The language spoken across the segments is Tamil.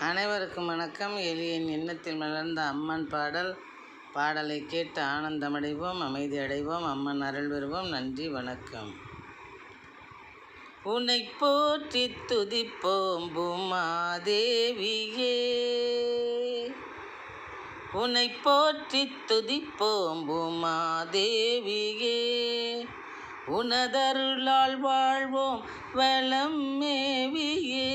அனைவருக்கும் வணக்கம். எளியன் எண்ணத்தில் மலர்ந்த அம்மன் பாடலை கேட்டு ஆனந்தமடைவோம், அமைதி அடைவோம், அம்மன் அருள் பெறுவோம். நன்றி, வணக்கம். உன்னை போற்றி துதிப்போம் பூமாதேவியே, உன்னை போற்றி துதிப்போம் பூமாதேவியே, உனதருளால் வாழ்வோம் வளம் மேவியே,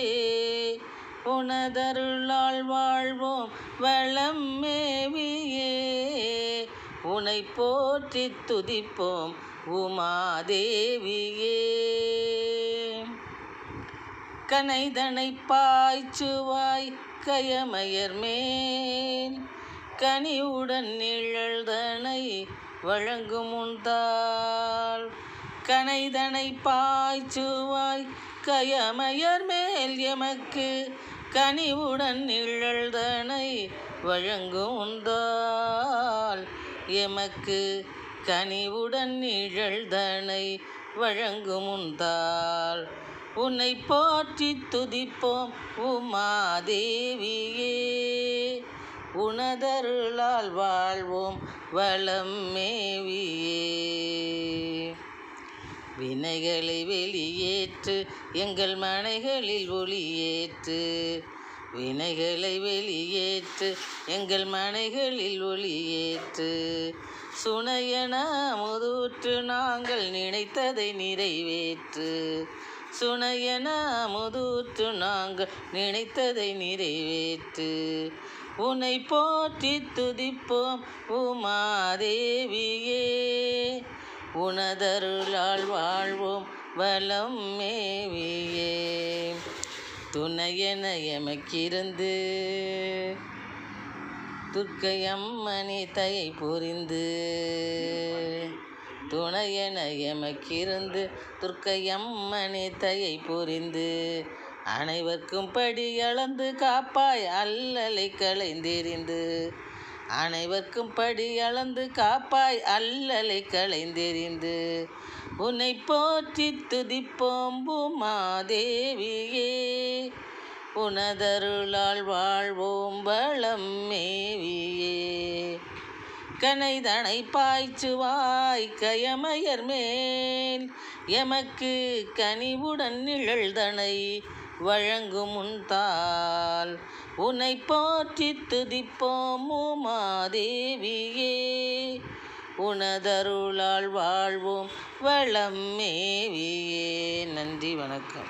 உனதருளால் வாழ்வோம் வளம் மேவியே, உன்னை போற்றி துதிப்போம் உமாதேவியே. கனைதனை பாய்ச்சுவாய் கயமயர் மேல், கனிவுடன் நிழல்தனை வழங்கும் உண்டால், கனைதனை பாய்ச்சுவாய் கயமயர் மேல், எமக்கு கனிவுடன் நிழல்தனை வழங்கும் உண்டால், எமக்கு கனிவுடன் நிழல்தனை வழங்கும் உண்டால், உன்னை போற்றி துதிப்போம் உமாதேவியே, உனதருளால் வாழ்வோம் வளம் மேவியே. வினைகளை வெளியேற்று எங்கள் மனைகளில் ஒளியேற்று, வினைகளை வெளியேற்று எங்கள் மனைகளில் ஒளியேற்று, சுனையன முதுற்று நாங்கள் நினைத்ததை நிறைவேற்று, சுனையன முதுற்று நாங்கள் நினைத்ததை நிறைவேற்று, உன்னை போற்றி துதிப்போம் உமாதேவியே, உனதருளால் வாழ்வோம் வளம் மேவியே. துணையென எமக்கிருந்து துர்க்கையம்மனி தயை புரிந்து, துணையென எமக்கிருந்து துர்க்கையம்மனி தயை புரிந்து, அனைவர்க்கும் படி அளந்து காப்பாய் அல்லலை களைந்தெறிந்து, அனைவர்க்கும் படி அளந்து காப்பாய் அல்லலை களைந்தெறிந்து, உன்னை போற்றி துதிப்போம் உமாதேவியே, உனதருளால் வாழ்வோம் வளம் மேவியே. கனைதனை பாய்ச்சுவாய் கயமயர் மேல், எமக்கு கனிவுடன் நிழல்தனை வழங்கும் உண்டால், உன்னை போற்றி துதிப்போம் உமாதேவியே, உனதருளால் வாழ்வோம் வளம் மேவியே. நன்றி, வணக்கம்.